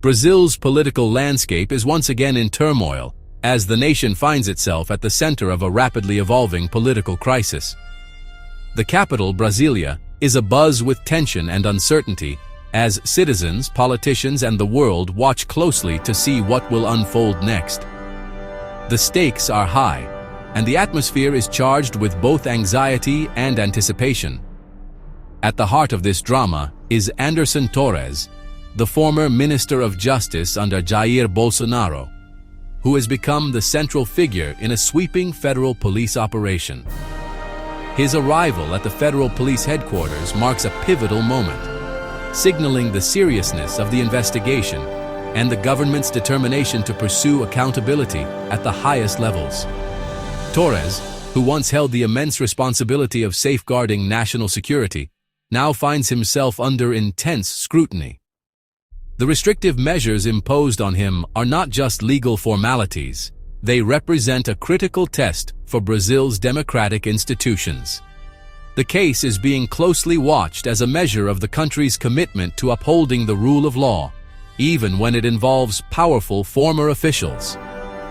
Brazil's political landscape is once again in turmoil, as the nation finds itself at the center of a rapidly evolving political crisis. The capital, Brasilia, is abuzz with tension and uncertainty, as citizens, politicians, and the world watch closely to see what will unfold next. The stakes are high, and the atmosphere is charged with both anxiety and anticipation. At the heart of this drama is Anderson Torres, the former Minister of Justice under Jair Bolsonaro, who has become the central figure in a sweeping federal police operation. His arrival at the federal police headquarters marks a pivotal moment, signaling the seriousness of the investigation and the government's determination to pursue accountability at the highest levels. Torres, who once held the immense responsibility of safeguarding national security, now finds himself under intense scrutiny. The restrictive measures imposed on him are not just legal formalities. They represent a critical test for Brazil's democratic institutions. The case is being closely watched as a measure of the country's commitment to upholding the rule of law, even when it involves powerful former officials.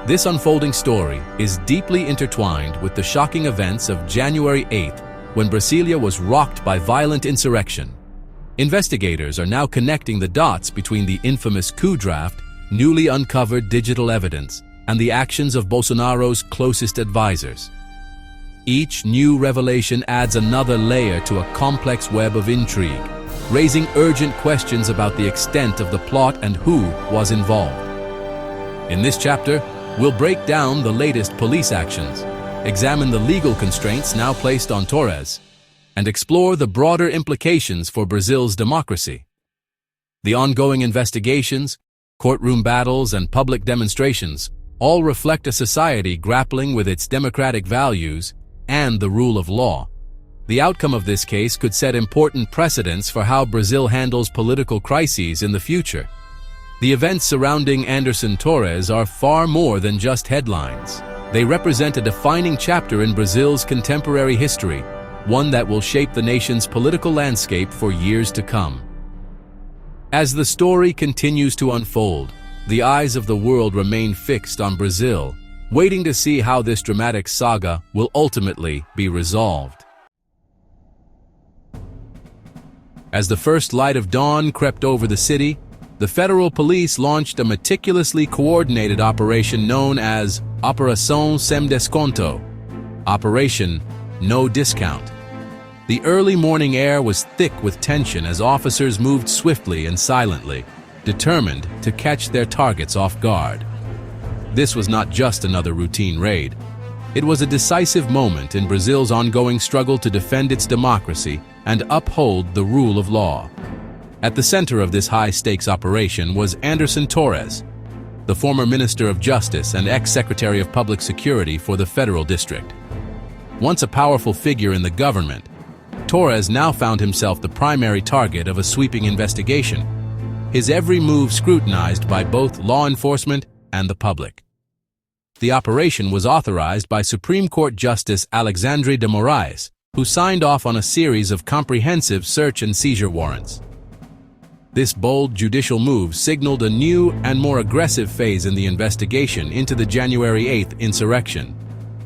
This unfolding story is deeply intertwined with the shocking events of January 8th, when Brasilia was rocked by violent insurrection. Investigators are now connecting the dots between the infamous coup draft, newly uncovered digital evidence, and the actions of Bolsonaro's closest advisors. Each new revelation adds another layer to a complex web of intrigue, raising urgent questions about the extent of the plot and who was involved. In this chapter, we'll break down the latest police actions, examine the legal constraints now placed on Torres, and explore the broader implications for Brazil's democracy. The ongoing investigations, courtroom battles, and public demonstrations all reflect a society grappling with its democratic values and the rule of law. The outcome of this case could set important precedents for how Brazil handles political crises in the future. The events surrounding Anderson Torres are far more than just headlines. They represent a defining chapter in Brazil's contemporary history, one that will shape the nation's political landscape for years to come. As the story continues to unfold, the eyes of the world remain fixed on Brazil, waiting to see how this dramatic saga will ultimately be resolved. As the first light of dawn crept over the city, the federal police launched a meticulously coordinated operation known as Operação Sem Desconto, Operation No Discount. The early morning air was thick with tension as officers moved swiftly and silently, determined to catch their targets off guard. This was not just another routine raid. It was a decisive moment in Brazil's ongoing struggle to defend its democracy and uphold the rule of law. At the center of this high-stakes operation was Anderson Torres, the former Minister of Justice and ex-Secretary of Public Security for the Federal District. Once a powerful figure in the government, Torres now found himself the primary target of a sweeping investigation, his every move scrutinized by both law enforcement and the public. The operation was authorized by Supreme Court Justice Alexandre de Moraes, who signed off on a series of comprehensive search and seizure warrants. This bold judicial move signaled a new and more aggressive phase in the investigation into the January 8th insurrection,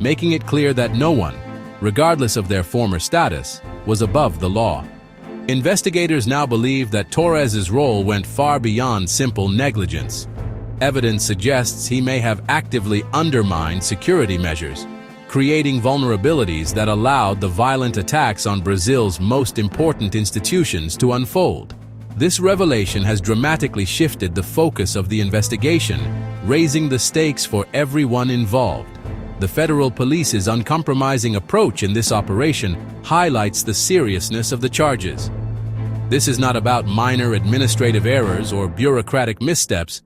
making it clear that no one, regardless of their former status, was above the law. Investigators now believe that Torres's role went far beyond simple negligence. Evidence suggests he may have actively undermined security measures, creating vulnerabilities that allowed the violent attacks on Brazil's most important institutions to unfold. This revelation has dramatically shifted the focus of the investigation, raising the stakes for everyone involved. The federal police's uncompromising approach in this operation highlights the seriousness of the charges. This is not about minor administrative errors or bureaucratic missteps.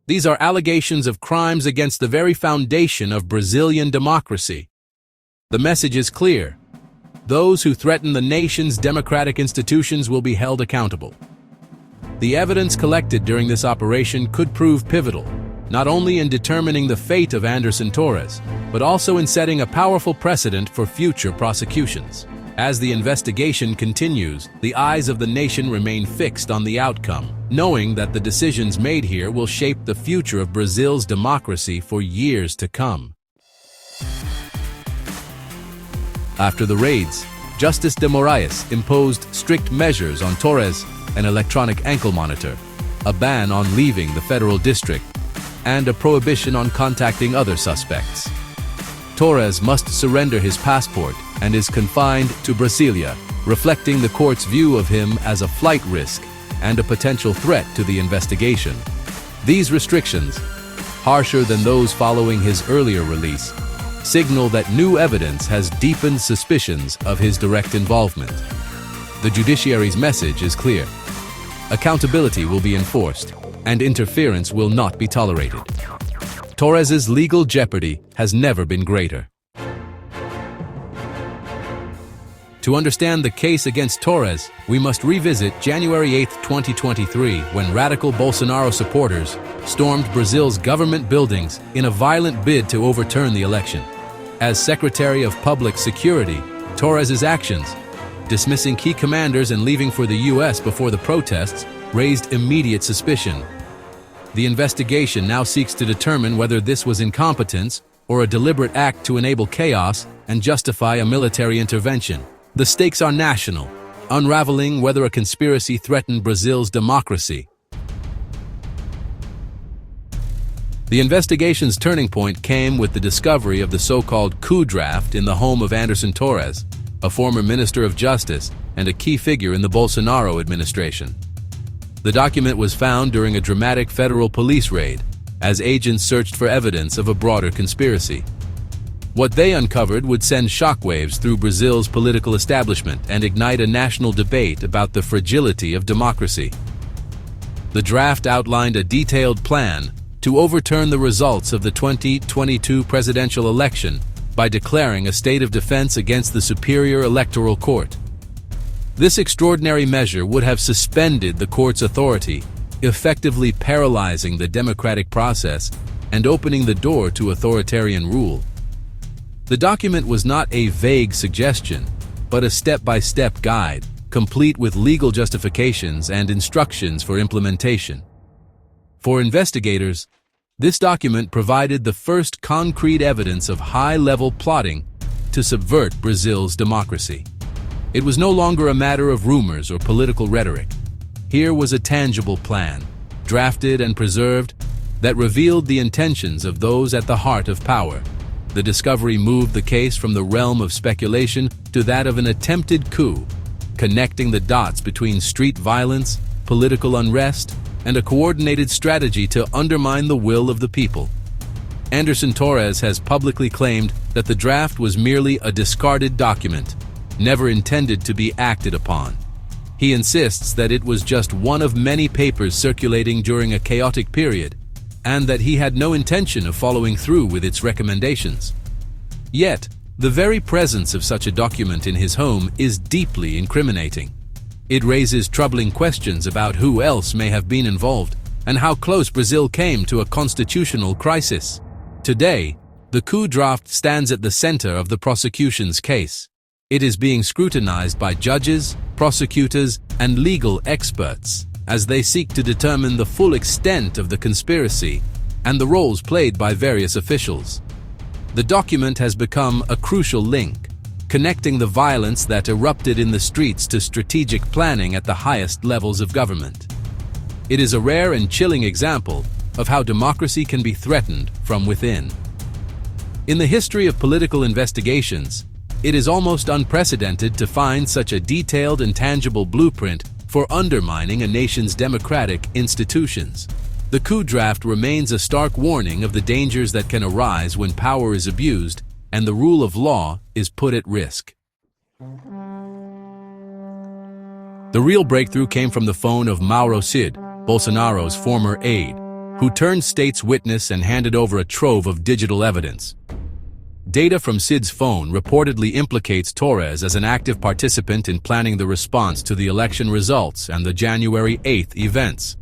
These are allegations of crimes against the very foundation of Brazilian democracy. The message is clear. Those who threaten the nation's democratic institutions will be held accountable. The evidence collected during this operation could prove pivotal, not only in determining the fate of Anderson Torres, but also in setting a powerful precedent for future prosecutions. As the investigation continues, the eyes of the nation remain fixed on the outcome, knowing that the decisions made here will shape the future of Brazil's democracy for years to come. After the raids, Justice de Moraes imposed strict measures on Torres, an electronic ankle monitor, a ban on leaving the federal district, and a prohibition on contacting other suspects. Torres must surrender his passport and is confined to Brasilia, reflecting the court's view of him as a flight risk and a potential threat to the investigation. These restrictions, harsher than those following his earlier release, signal that new evidence has deepened suspicions of his direct involvement. The judiciary's message is clear. Accountability will be enforced, and interference will not be tolerated. Torres's legal jeopardy has never been greater. To understand the case against Torres, we must revisit January 8, 2023, when radical Bolsonaro supporters stormed Brazil's government buildings in a violent bid to overturn the election. As Secretary of Public Security, Torres's actions, dismissing key commanders and leaving for the U.S. before the protests, raised immediate suspicion. The investigation now seeks to determine whether this was incompetence or a deliberate act to enable chaos and justify a military intervention. The stakes are national, unraveling whether a conspiracy threatened Brazil's democracy. The investigation's turning point came with the discovery of the so-called coup draft in the home of Anderson Torres, a former Minister of Justice and a key figure in the Bolsonaro administration. The document was found during a dramatic federal police raid, as agents searched for evidence of a broader conspiracy. What they uncovered would send shockwaves through Brazil's political establishment and ignite a national debate about the fragility of democracy. The draft outlined a detailed plan to overturn the results of the 2022 presidential election by declaring a state of defense against the Superior Electoral Court. This extraordinary measure would have suspended the court's authority, effectively paralyzing the democratic process and opening the door to authoritarian rule. The document was not a vague suggestion, but a step-by-step guide, complete with legal justifications and instructions for implementation. For investigators, this document provided the first concrete evidence of high-level plotting to subvert Brazil's democracy. It was no longer a matter of rumors or political rhetoric. Here was a tangible plan, drafted and preserved, that revealed the intentions of those at the heart of power. The discovery moved the case from the realm of speculation to that of an attempted coup, connecting the dots between street violence, political unrest, and a coordinated strategy to undermine the will of the people. Anderson Torres has publicly claimed that the draft was merely a discarded document, never intended to be acted upon. He insists that it was just one of many papers circulating during a chaotic period, and that he had no intention of following through with its recommendations. Yet, the very presence of such a document in his home is deeply incriminating. It raises troubling questions about who else may have been involved and how close Brazil came to a constitutional crisis. Today, the coup draft stands at the center of the prosecution's case. It is being scrutinized by judges, prosecutors, and legal experts as they seek to determine the full extent of the conspiracy and the roles played by various officials. The document has become a crucial link, connecting the violence that erupted in the streets to strategic planning at the highest levels of government. It is a rare and chilling example of how democracy can be threatened from within. In the history of political investigations, it is almost unprecedented to find such a detailed and tangible blueprint for undermining a nation's democratic institutions. The coup draft remains a stark warning of the dangers that can arise when power is abused and the rule of law is put at risk. The real breakthrough came from the phone of Mauro Cid, Bolsonaro's former aide, who turned state's witness and handed over a trove of digital evidence. Data from Cid's phone reportedly implicates Torres as an active participant in planning the response to the election results and the January 8th events.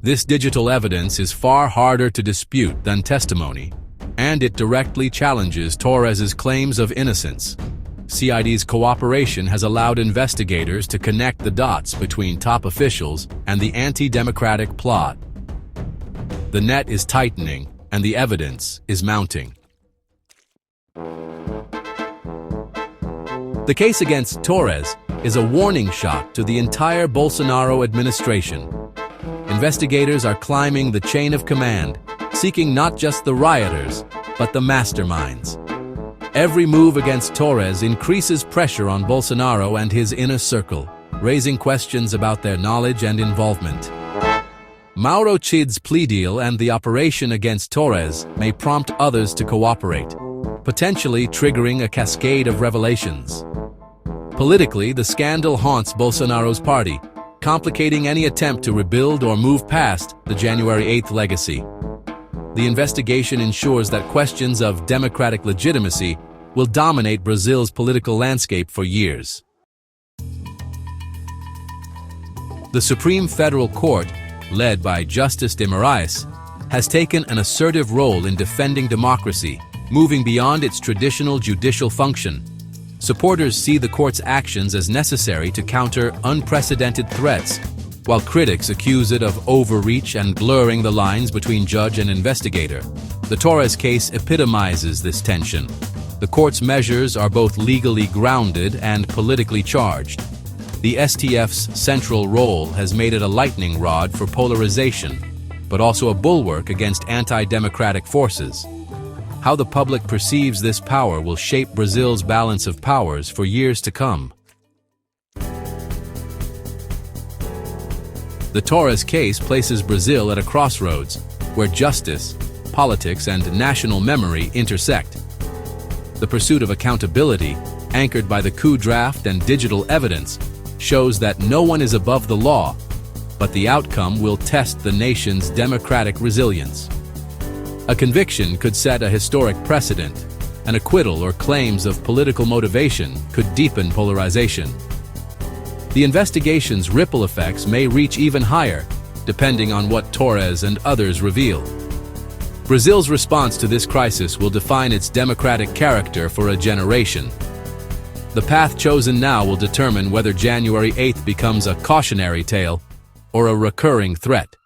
This digital evidence is far harder to dispute than testimony, and it directly challenges Torres's claims of innocence. CID's cooperation has allowed investigators to connect the dots between top officials and the anti-democratic plot. The net is tightening, and the evidence is mounting. The case against Torres is a warning shot to the entire Bolsonaro administration. Investigators are climbing the chain of command, seeking not just the rioters, but the masterminds. Every move against Torres increases pressure on Bolsonaro and his inner circle, raising questions about their knowledge and involvement. Mauro Cid's plea deal and the operation against Torres may prompt others to cooperate, potentially triggering a cascade of revelations. Politically, the scandal haunts Bolsonaro's party, complicating any attempt to rebuild or move past the January 8th legacy. The investigation ensures that questions of democratic legitimacy will dominate Brazil's political landscape for years. The Supreme Federal Court, led by Justice de Moraes, has taken an assertive role in defending democracy, moving beyond its traditional judicial function. Supporters see the court's actions as necessary to counter unprecedented threats, while critics accuse it of overreach and blurring the lines between judge and investigator. The Torres case epitomizes this tension. The court's measures are both legally grounded and politically charged. The STF's central role has made it a lightning rod for polarization, but also a bulwark against anti-democratic forces. How the public perceives this power will shape Brazil's balance of powers for years to come. The Torres case places Brazil at a crossroads, where justice, politics, and national memory intersect. The pursuit of accountability, anchored by the coup draft and digital evidence, shows that no one is above the law, but the outcome will test the nation's democratic resilience. A conviction could set a historic precedent. An acquittal or claims of political motivation could deepen polarization. The investigation's ripple effects may reach even higher, depending on what Torres and others reveal. Brazil's response to this crisis will define its democratic character for a generation. The path chosen now will determine whether January 8th becomes a cautionary tale or a recurring threat.